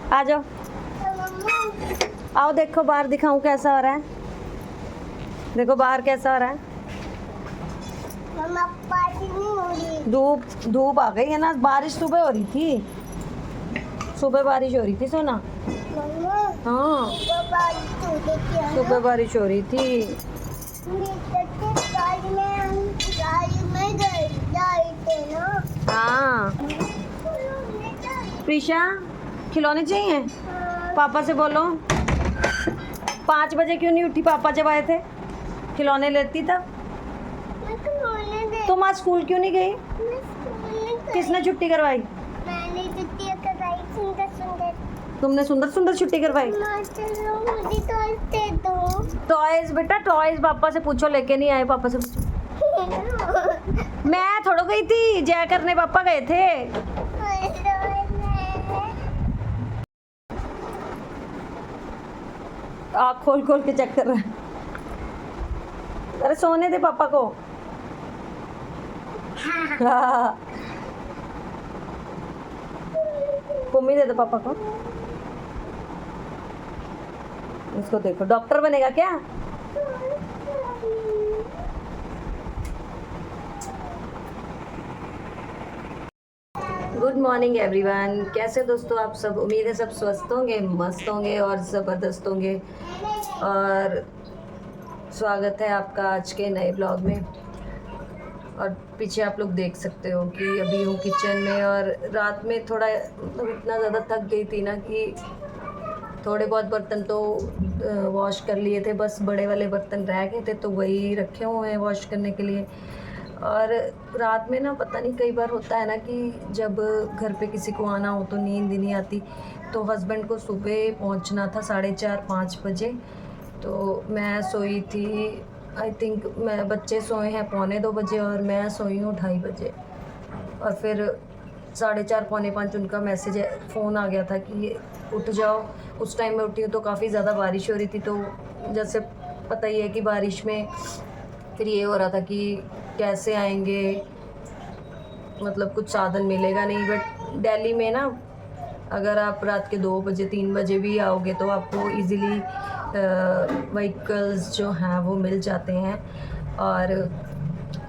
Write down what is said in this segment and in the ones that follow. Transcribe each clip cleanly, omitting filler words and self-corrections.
आ जाओ, आओ देखो बाहर दिखाऊं कैसा हो रहा है। देखो बाहर कैसा हो रहा है। मम्मा पार्टी नहीं हो रही। धूप धूप आ गई है ना। बारिश सुबह हो रही थी, सुबह बारिश हो रही थी सोना। मम्मा हाँ बारिश हो रही थी सुबह बारिश हो रही थी। गाड़ी में गए थे ना। हाँ प्रीशा, खिलौने चाहिए? पापा से बोलो। 5 बजे क्यों नहीं उठी? पापा जब आए थे खिलौने लेती तब। तुम आज स्कूल क्यों नहीं गई? किसने छुट्टी करवाई? मैंने छुट्टी करवाई। सुंदर सुंदर। तुमने सुंदर सुंदर छुट्टी करवाई? चलो मुझे टॉयज दे दो। टॉयज बेटा, टॉयज पापा से पूछो, लेके नहीं आए। पापा से पूछो। मैं थोड़ा गई थी, जय करने पापा गए थे। आँख खोल खोल के चेक कर रहा है। अरे सोने दे पापा को। हाँ कुम्मी दे दो पापा को। इसको देखो, डॉक्टर बनेगा क्या? Good morning everyone. कैसे दोस्तों आप सब? उम्मीद है सब स्वस्थ होंगे, मस्त होंगे और ज़बरदस्त होंगे। और स्वागत है आपका आज के नए ब्लॉग में। और पीछे आप लोग देख सकते हो कि अभी हूँ किचन में। और रात में थोड़ा मतलब इतना ज़्यादा थक गई थी ना कि थोड़े बहुत बर्तन तो वॉश कर लिए थे, बस बड़े वाले बर्तन रह गए थे तो वही रखे हुए हैं वॉश करने के लिए। और रात में ना पता नहीं, कई बार होता है ना कि जब घर पे किसी को आना हो तो नींद ही नहीं आती। तो हस्बैंड को सुबह पहुंचना था 4:30-5 बजे। तो मैं सोई थी, आई थिंक मैं बच्चे सोए हैं 2:45 और मैं सोई हूँ 2:30 बजे। और फिर 4:30-4:45 उनका मैसेज फ़ोन आ गया था कि उठ जाओ। उस टाइम में उठी हूँ तो काफ़ी ज़्यादा बारिश हो रही थी। तो जैसे पता ही है कि बारिश में फिर ये हो रहा था कि कैसे आएंगे, मतलब कुछ साधन मिलेगा नहीं। बट दिल्ली में ना अगर आप रात के 2 बजे 3 बजे भी आओगे तो आपको इजीली व्हीकल्स जो हैं वो मिल जाते हैं। और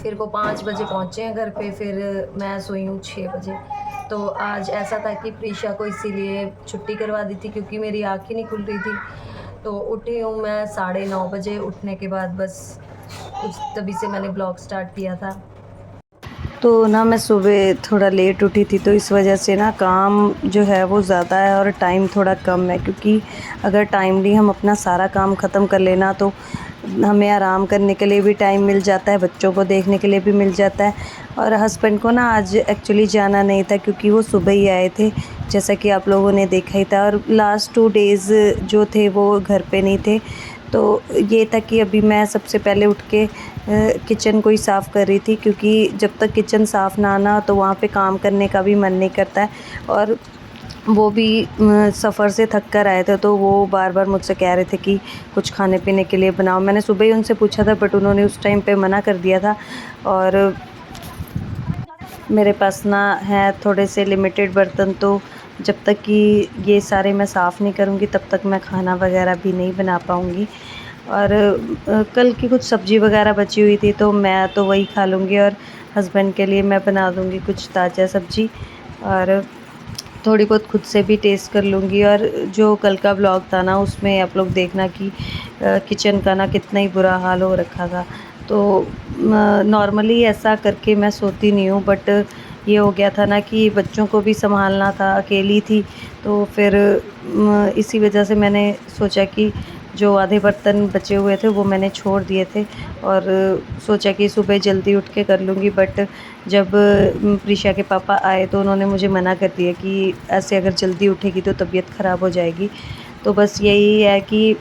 फिर वो 5 बजे पहुँचे हैं घर पे, फिर मैं सोई हूँ 6 बजे। तो आज ऐसा था कि प्रीशा को इसीलिए छुट्टी करवा दी थी क्योंकि मेरी आँख ही नहीं खुल रही थी। तो उठी हूँ मैं 9:30 बजे। उठने के बाद बस कुछ तभी से मैंने ब्लॉग स्टार्ट किया था। तो ना मैं सुबह थोड़ा लेट उठी थी तो इस वजह से ना काम जो है वो ज़्यादा है और टाइम थोड़ा कम है। क्योंकि अगर टाइमली हम अपना सारा काम ख़त्म कर लेना तो हमें आराम करने के लिए भी टाइम मिल जाता है, बच्चों को देखने के लिए भी मिल जाता है। और हस्बैंड को ना आज एक्चुअली जाना नहीं था क्योंकि वो सुबह ही आए थे, जैसा कि आप लोगों ने देखा ही था। और लास्ट 2 डेज़ जो थे वो घर पे नहीं थे। तो ये था कि अभी मैं सबसे पहले उठ के किचन को ही साफ़ कर रही थी क्योंकि जब तक किचन साफ़ ना आना तो वहाँ पे काम करने का भी मन नहीं करता है। और वो भी सफ़र से थक कर आए थे तो वो बार बार मुझसे कह रहे थे कि कुछ खाने पीने के लिए बनाओ। मैंने सुबह ही उनसे पूछा था बट उन्होंने उस टाइम पे मना कर दिया था। और मेरे पास ना है थोड़े से लिमिटेड बर्तन, तो जब तक कि ये सारे मैं साफ़ नहीं करूँगी तब तक मैं खाना वगैरह भी नहीं बना पाऊँगी। और कल की कुछ सब्ज़ी वगैरह बची हुई थी तो मैं तो वही खा लूँगी और हस्बैंड के लिए मैं बना दूँगी कुछ ताज़ा सब्ज़ी। और थोड़ी बहुत खुद से भी टेस्ट कर लूँगी। और जो कल का व्लॉग था ना उसमें आप लोग देखना कि किचन का ना कितना ही बुरा हाल हो रखा था। तो नॉर्मली ऐसा करके मैं सोती नहीं हूँ बट ये हो गया था ना कि बच्चों को भी संभालना था, अकेली थी। तो फिर इसी वजह से मैंने सोचा कि जो आधे बर्तन बचे हुए थे वो मैंने छोड़ दिए थे और सोचा कि सुबह जल्दी उठ के कर लूँगी। बट जब प्रीशा के पापा आए तो उन्होंने मुझे मना कर दिया कि ऐसे अगर जल्दी उठेगी तो तबीयत ख़राब हो जाएगी। तो बस यही है कि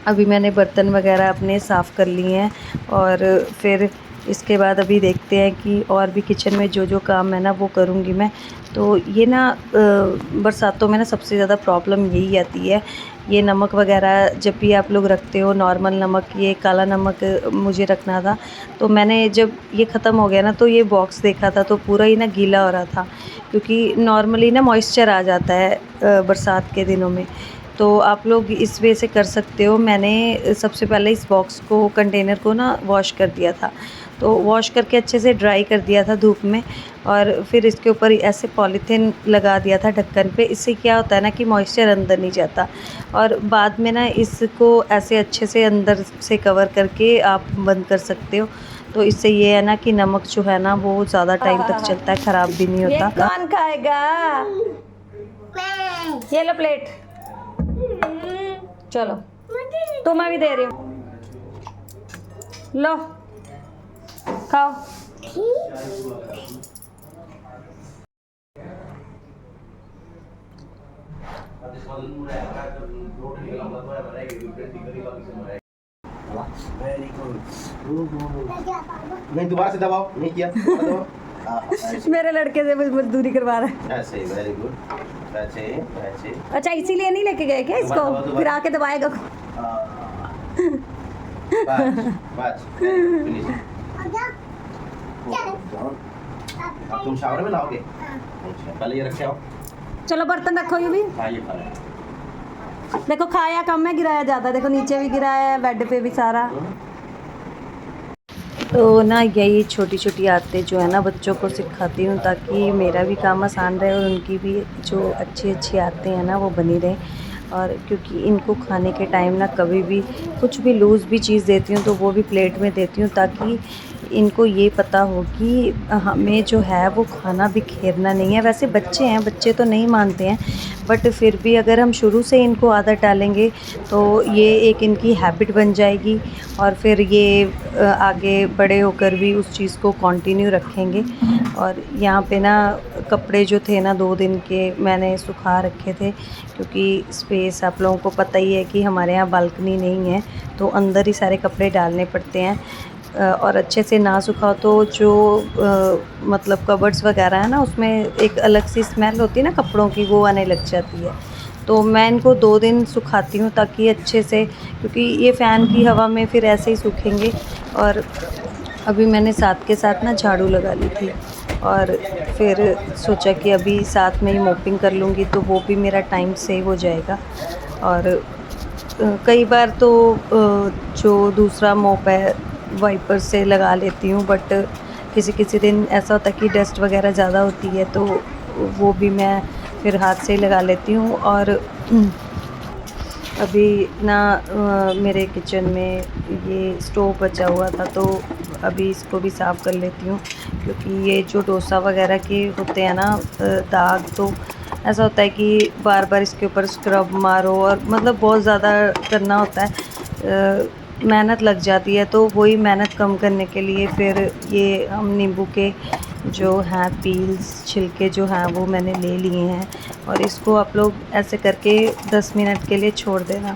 अभी मैंने बर्तन वगैरह अपने साफ़ कर लिए हैं और फिर इसके बाद अभी देखते हैं कि और भी किचन में जो जो काम है ना वो करूँगी मैं। तो ये ना बरसातों में ना सबसे ज़्यादा प्रॉब्लम यही आती है, ये नमक वगैरह जब भी आप लोग रखते हो, नॉर्मल नमक, ये काला नमक मुझे रखना था। तो मैंने जब ये ख़त्म हो गया ना तो ये बॉक्स देखा था तो पूरा ही ना गीला हो रहा था, क्योंकि नॉर्मली ना मॉइस्चर आ जाता है बरसात के दिनों में। तो आप लोग इस वे से कर सकते हो। मैंने सबसे पहले इस बॉक्स को, कंटेनर को ना वॉश कर दिया था, तो वॉश करके अच्छे से ड्राई कर दिया था धूप में, और फिर इसके ऊपर ऐसे पॉलीथीन लगा दिया था ढक्कन पे। इससे क्या होता है ना कि मॉइस्चर अंदर नहीं जाता, और बाद में ना इसको ऐसे अच्छे से अंदर से कवर करके आप बंद कर सकते हो। तो इससे ये है ना कि नमक जो है ना वो ज़्यादा टाइम तक चलता है, ख़राब भी नहीं होता। ये कौन खाएगा? ये लो प्लेट, चलो तो मैं भी दे रही हूँ, लो खाओ। Very good. नहीं, दोबारा से दबाओ, नहीं किया, दोबारा दबाओ। ऐसे मेरे लड़के से मजदूरी करवा रहा है। ऐसे, वेरी गुड। ऐसे ऐसे। अच्छा, इसीलिए नहीं लेके गए क्या इसको? फिर आके दबाएगा। बस फिनिश। अब तुम शावर में लाओगे? अच्छा, पहले ये रखे आओ। चलो बर्तन रखो, ये भी हाँ, ये खा ले। देखो, खाया कम है, गिराया ज़्यादा। देखो नीचे भी गिराया है, बेड पे भी सारा। तो ना यही छोटी छोटी आदतें जो है ना बच्चों को सिखाती हूँ, ताकि मेरा भी काम आसान रहे और उनकी भी जो अच्छी अच्छी आदतें हैं ना वो बनी रहें। और क्योंकि इनको खाने के टाइम ना कभी भी कुछ भी लूज़ भी चीज़ देती हूँ तो वो भी प्लेट में देती हूँ, ताकि इनको ये पता हो कि हमें जो है वो खाना बिखेरना नहीं है। वैसे बच्चे हैं, बच्चे तो नहीं मानते हैं, बट फिर भी अगर हम शुरू से इनको आदत डालेंगे तो ये एक इनकी हैबिट बन जाएगी, और फिर ये आगे बड़े होकर भी उस चीज़ को कंटिन्यू रखेंगे। और यहाँ पे ना कपड़े जो थे ना 2 दिन के मैंने सुखा रखे थे, क्योंकि स्पेस आप लोगों को पता ही है कि हमारे यहाँ बालकनी नहीं है, तो अंदर ही सारे कपड़े डालने पड़ते हैं। और अच्छे से ना सुखाओ तो जो मतलब कबर्ड्स वगैरह है ना उसमें एक अलग सी स्मेल होती है ना कपड़ों की, वो आने लग जाती है। तो मैं इनको 2 दिन सुखाती हूँ ताकि अच्छे से, क्योंकि ये फ़ैन की हवा में फिर ऐसे ही सूखेंगे। और अभी मैंने साथ के साथ ना झाड़ू लगा ली थी, और फिर सोचा कि अभी साथ में ही मोपिंग कर लूँगी तो वो भी मेरा टाइम सेव हो जाएगा। और कई बार तो जो दूसरा मोप है वाइपर से लगा लेती हूँ, बट किसी किसी दिन ऐसा होता है कि डस्ट वगैरह ज़्यादा होती है तो वो भी मैं फिर हाथ से ही लगा लेती हूँ। और अभी ना मेरे किचन में ये स्टोव बचा हुआ था तो अभी इसको भी साफ़ कर लेती हूँ, क्योंकि ये जो डोसा वगैरह के होते हैं ना दाग, तो ऐसा होता है कि बार बार इसके ऊपर स्क्रब मारो और मतलब बहुत ज़्यादा करना होता है, मेहनत लग जाती है। तो वही मेहनत कम करने के लिए फिर ये हम नींबू के जो हैं पील्स, छिलके जो हैं वो मैंने ले लिए हैं, और इसको आप लोग ऐसे करके 10 मिनट के लिए छोड़ देना,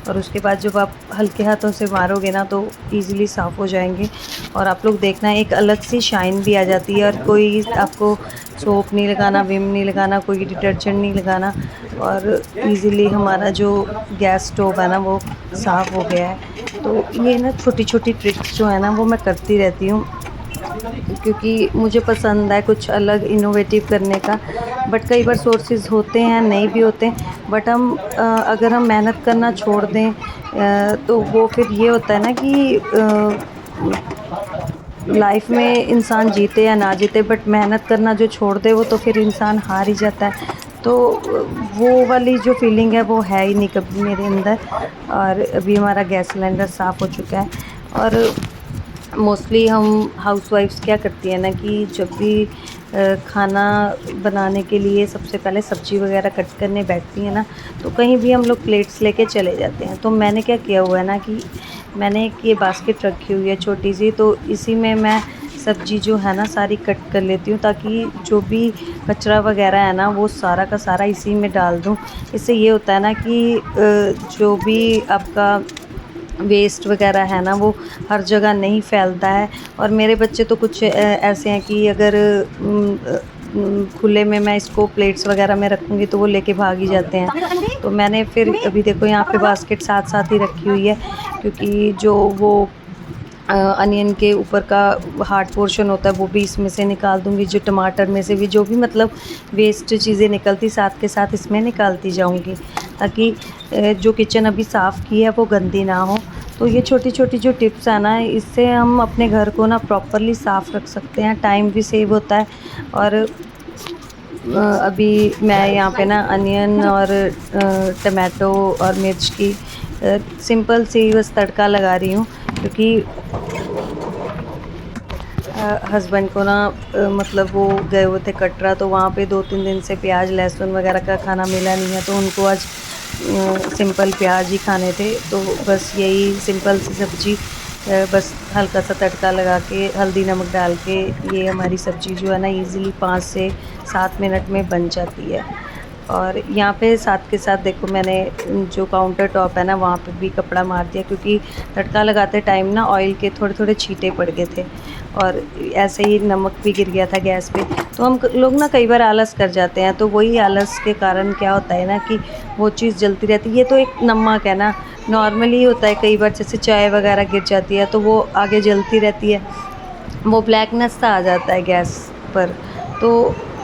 और उसके बाद जब आप हल्के हाथों से मारोगे ना तो इजीली साफ़ हो जाएंगे। और आप लोग देखना एक अलग सी शाइन भी आ जाती है, और कोई आपको सोप नहीं लगाना, विम नहीं लगाना, कोई डिटर्जेंट नहीं लगाना, और इजीली हमारा जो गैस स्टोव है ना वो साफ़ हो गया है। तो ये ना छोटी छोटी ट्रिक्स जो है ना वो मैं करती रहती हूँ, क्योंकि मुझे पसंद है कुछ अलग इनोवेटिव करने का। बट कई बार सोर्सेज होते हैं, नहीं भी होते, बट हम अगर हम मेहनत करना छोड़ दें तो वो फिर ये होता है ना कि लाइफ में इंसान जीते या ना जीते, बट मेहनत करना जो छोड़ दे वो तो फिर इंसान हार ही जाता है। तो वो वाली जो फीलिंग है वो है ही नहीं कभी मेरे अंदर। और अभी हमारा गैस सिलेंडर साफ़ हो चुका है। और मोस्टली हम हाउसवाइफ्स क्या करती हैं ना कि जब भी खाना बनाने के लिए सबसे पहले सब्ज़ी वगैरह कट करने बैठती हैं ना, तो कहीं भी हम लोग प्लेट्स लेके चले जाते हैं। तो मैंने क्या किया हुआ है ना कि मैंने एक ये बास्केट रखी हुई है छोटी सी, तो इसी में मैं सब्ज़ी जो है ना सारी कट कर लेती हूँ, ताकि जो भी कचरा वगैरह है ना वो सारा का सारा इसी में डाल दूँ। इससे ये होता है ना कि जो भी आपका वेस्ट वगैरह है ना वो हर जगह नहीं फैलता है। और मेरे बच्चे तो कुछ ऐसे हैं कि अगर खुले में मैं इसको प्लेट्स वगैरह में रखूँगी तो वो लेके भाग ही जाते हैं। तो मैंने फिर अभी देखो यहाँ पे बास्केट साथ साथ ही रखी हुई है, क्योंकि जो वो अनियन के ऊपर का हार्ड पोर्शन होता है वो भी इसमें से निकाल दूँगी, जो टमाटर में से भी जो भी मतलब वेस्ट चीज़ें निकलती साथ के साथ इसमें निकालती जाऊँगी, ताकि जो किचन अभी साफ़ की है वो गंदी ना हो। तो ये छोटी छोटी जो टिप्स है ना, इससे हम अपने घर को ना प्रॉपरली साफ़ रख सकते हैं, टाइम भी सेव होता है। और अभी मैं यहाँ पे ना अनियन और टमाटो और मिर्च की सिंपल सी बस तड़का लगा रही हूँ, क्योंकि हस्बैंड को ना मतलब वो गए हुए थे कटरा, तो वहाँ पे 2-3 दिन से प्याज लहसुन वगैरह का खाना मिला नहीं है, तो उनको आज सिंपल प्याज ही खाने थे। तो बस यही सिंपल सी सब्ज़ी बस हल्का सा तड़का लगा के हल्दी नमक डाल के, ये हमारी सब्ज़ी जो है ना ईज़िली 5 से 7 मिनट में बन जाती है। और यहाँ पे साथ के साथ देखो मैंने जो काउंटर टॉप है ना वहाँ पे भी कपड़ा मार दिया, क्योंकि तड़का लगाते टाइम ना ऑयल के थोड़े थोड़े छींटे पड़ गए थे, और ऐसे ही नमक भी गिर गया था गैस पे। तो हम लोग ना कई बार आलस कर जाते हैं, तो वही आलस के कारण क्या होता है ना कि वो चीज़ जलती रहती है। ये तो एक नमक है ना, नॉर्मली होता है कई बार, जैसे चाय वगैरह गिर जाती है तो वो आगे जलती रहती है, वो ब्लैकनेस सा आ जाता है गैस पर। तो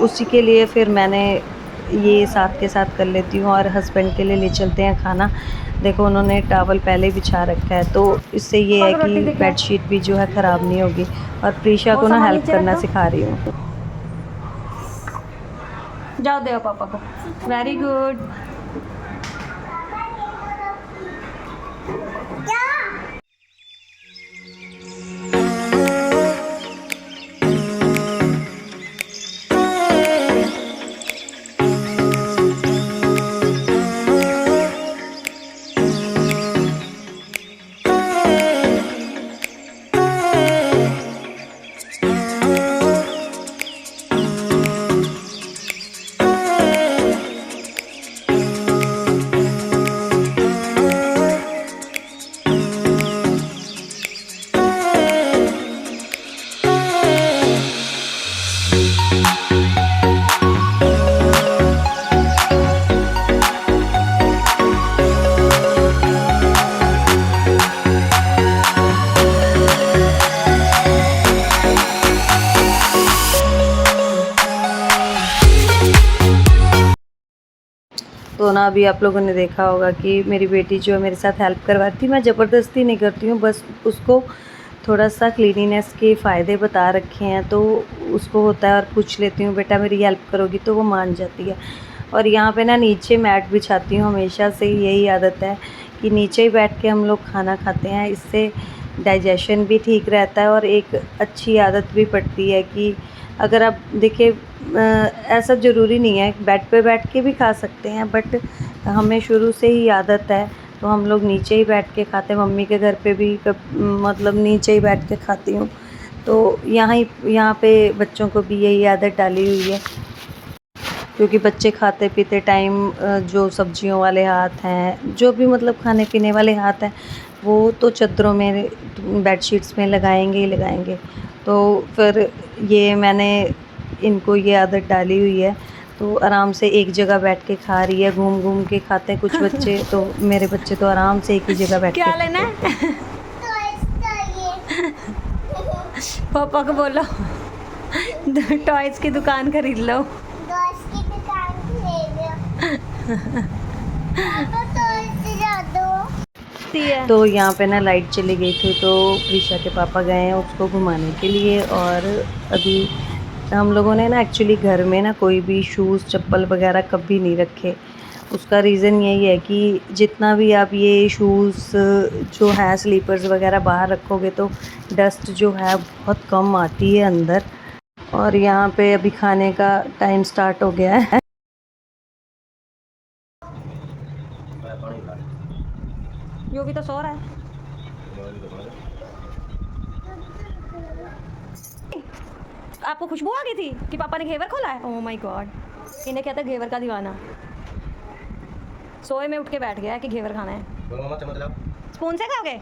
उसी के लिए फिर मैंने ये साथ के साथ कर लेती हूँ। और हस्बैंड के लिए ले चलते हैं खाना। देखो उन्होंने टॉवल पहले बिछा रखा है, तो इससे ये है कि बेडशीट भी जो है ख़राब नहीं होगी। और प्रीशा को ना हेल्प करना सिखा रही हूँ। जाओ दो पापा को। Very good. तो ना अभी आप लोगों ने देखा होगा कि मेरी बेटी जो है मेरे साथ हेल्प करवाती थी। मैं ज़बरदस्ती नहीं करती हूँ, बस उसको थोड़ा सा क्लीनिनेस के फ़ायदे बता रखे हैं तो उसको होता है, और पूछ लेती हूँ बेटा मेरी हेल्प करोगी, तो वो मान जाती है। और यहाँ पे ना नीचे मैट बिछाती हूँ, हमेशा से यही आदत है कि नीचे ही बैठ के हम लोग खाना खाते हैं। इससे डाइजेशन भी ठीक रहता है, और एक अच्छी आदत भी पड़ती है कि अगर आप देखिए ऐसा ज़रूरी नहीं है, बेड पे बैठ के भी खा सकते हैं, बट हमें शुरू से ही आदत है तो हम लोग नीचे ही बैठ के खाते हैं। मम्मी के घर पे भी मतलब नीचे ही बैठ के खाती हूँ। तो यहाँ पे बच्चों को भी यही आदत डाली हुई है, क्योंकि बच्चे खाते पीते टाइम जो सब्जियों वाले हाथ हैं, जो भी मतलब खाने पीने वाले हाथ हैं, वो तो चद्दरों में बेडशीट्स में लगाएंगे ही लगाएंगे। तो फिर ये मैंने इनको ये आदत डाली हुई है, तो आराम से एक जगह बैठ के खा रही है, घूम घूम के खाते हैं कुछ बच्चे। तो मेरे बच्चे तो आराम से एक ही जगह बैठ के क्या लेना है? पापा को बोलो टॉयज की दुकान खरीद लो। दोस्त की दुकान ले लो। पापा टॉयज ला दो। तो यहाँ पे ना लाइट चली गई थी, तो प्रीशा के पापा गए हैं उसको घुमाने के लिए। और अभी हम लोगों ने ना एक्चुअली घर में ना कोई भी शूज़ चप्पल वगैरह कभी नहीं रखे। उसका रीज़न यही है कि जितना भी आप ये शूज़ जो है स्लीपर्स वगैरह बाहर रखोगे तो डस्ट जो है बहुत कम आती है अंदर। और यहाँ पे अभी खाने का टाइम स्टार्ट हो गया है। यो भी तो सो रहा है। आपको खुशबू आ गई थी कि पापा ने घेवर खोला है? ओह माय गॉड, इन्हें कहता है घेवर का दीवाना। सोए में उठ के बैठ गया कि घेवर खाना है। स्पून से खाओगे?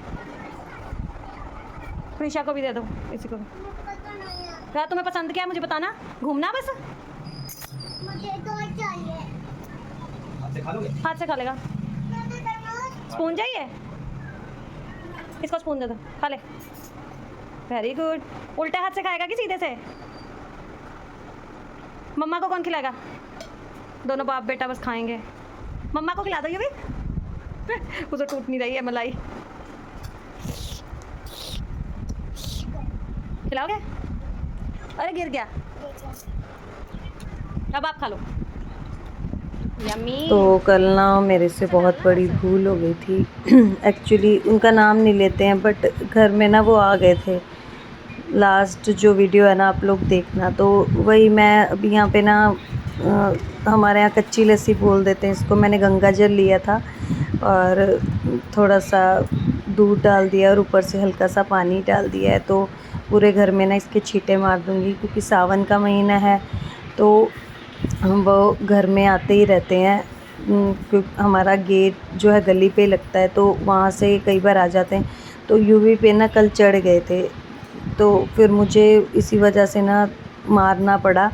प्रिशा को भी दे दो, इसी को भी। पता नहीं है, क्या तुम्हें पसंद क्या है मुझे बताना। घूमना बस। मुझे तो चाहिए। हाथ से खा लोगे? हाथ से खा लेगा। स्पून चाहिए? इसको स्पून दे दो, खा ले। Very good. उल्टे हाथ से खाएगा कि सीधे से? मम्मा को कौन खिलाएगा? दोनों बाप बेटा बस खाएंगे। मम्मा को खिला दो ये भी। उसे टूट नहीं रही है मलाई। खिलाओगे? अरे गिर गया। अब आप खा लो। यम्मी। तो कल ना मेरे से बहुत बड़ी भूल हो गई थी। एक्चुअली उनका नाम नहीं लेते हैं, बट घर में ना वो आ गए थे। लास्ट जो वीडियो है ना आप लोग देखना, तो वही मैं अभी यहाँ पे ना हमारे यहाँ कच्ची लस्सी बोल देते हैं इसको। मैंने गंगा जल लिया था और थोड़ा सा दूध डाल दिया और ऊपर से हल्का सा पानी डाल दिया है। तो पूरे घर में ना इसके छींटे मार दूँगी, क्योंकि सावन का महीना है तो वो घर में आते ही रहते हैं। क्योंकि हमारा गेट जो है गली पे लगता है, तो वहाँ से कई बार आ जाते हैं। तो यूवी पे ना कल चढ़ गए थे, तो फिर मुझे इसी वजह से ना मारना पड़ा।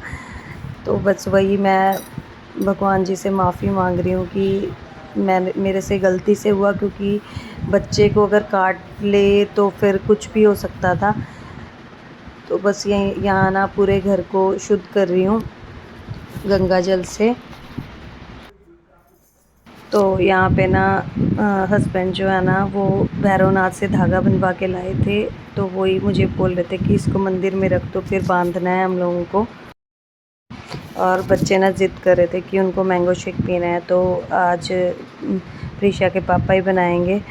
तो बस वही मैं भगवान जी से माफ़ी मांग रही हूँ कि मेरे से गलती से हुआ, क्योंकि बच्चे को अगर काट ले तो फिर कुछ भी हो सकता था। तो बस यहाँ ना पूरे घर को शुद्ध कर रही हूँ गंगा जल से। तो यहाँ पे ना हस्बैंड जो है ना वो भैरवनाथ से धागा बनवा के लाए थे, तो वही मुझे बोल रहे थे कि इसको मंदिर में रख दो, फिर बांधना है हम लोगों को। और बच्चे ना ज़िद कर रहे थे कि उनको मैंगो शेक पीना है, तो आज प्रिशा के पापा ही बनाएंगे।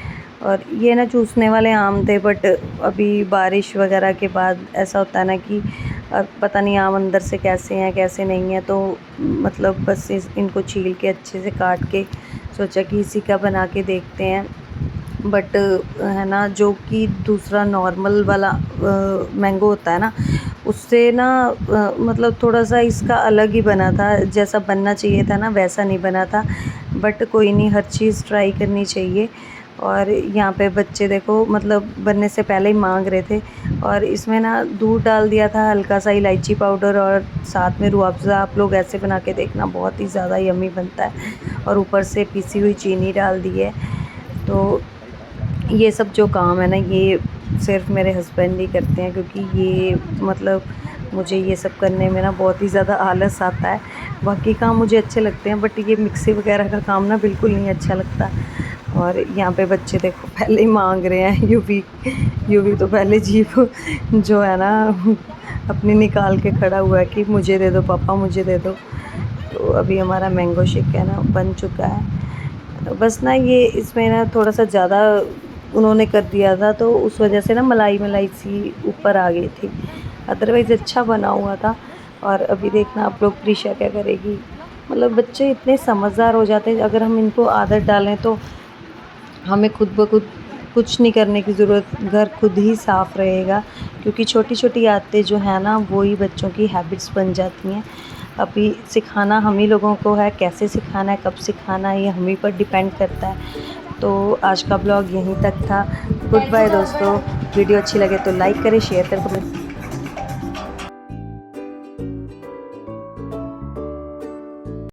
और ये ना चूसने वाले आम थे, बट अभी बारिश वगैरह के बाद ऐसा होता है ना कि पता नहीं आम अंदर से कैसे हैं कैसे नहीं हैं। तो मतलब बस इनको छील के अच्छे से काट के सोचा कि इसी का बना के देखते हैं। बट है ना, जो कि दूसरा नॉर्मल वाला मैंगो होता है ना, उससे ना मतलब थोड़ा सा इसका अलग ही बना था। जैसा बनना चाहिए था ना वैसा नहीं बना था। बट कोई नहीं, हर चीज़ ट्राई करनी चाहिए। और यहाँ पे बच्चे देखो मतलब बनने से पहले ही मांग रहे थे। और इसमें ना दूध डाल दिया था, हल्का सा इलायची पाउडर और साथ में रूह अफ़ज़ा। आप लोग ऐसे बना के देखना, बहुत ही ज़्यादा यम्मी बनता है। और ऊपर से पिसी हुई चीनी डाल दी है। तो ये सब जो काम है ना, ये सिर्फ मेरे हस्बैंड ही करते हैं, क्योंकि ये मतलब मुझे ये सब करने में ना बहुत ही ज़्यादा आलस आता है। बाकी काम मुझे अच्छे लगते हैं, बट ये मिक्सी वगैरह का काम ना बिल्कुल नहीं अच्छा लगता। और यहाँ पे बच्चे देखो पहले ही मांग रहे हैं। यूवी तो पहले जीभ जो है ना अपनी निकाल के खड़ा हुआ है कि मुझे दे दो पापा, मुझे दे दो। तो अभी हमारा मैंगो शेक है ना बन चुका है। तो बस ना ये इसमें ना थोड़ा सा ज़्यादा उन्होंने कर दिया था, तो उस वजह से ना मलाई सी ऊपर आ गई थी। अदरवाइज़ अच्छा बना हुआ था। और अभी देखना आप लोग प्रिशा क्या करेगी। मतलब बच्चे इतने समझदार हो जाते हैं, अगर हम इनको आदत डालें तो हमें खुद ब खुद कुछ नहीं करने की ज़रूरत, घर खुद ही साफ़ रहेगा। क्योंकि छोटी छोटी आदतें जो है ना वो ही बच्चों की हैबिट्स बन जाती हैं। अभी सिखाना हम ही लोगों को है, कैसे सिखाना है, कब सिखाना है, ये हम ही पर डिपेंड करता है। तो आज का ब्लॉग यहीं तक था। गुड बाय दोस्तों। वीडियो अच्छी लगे तो लाइक करें, शेयर करें, कमेंट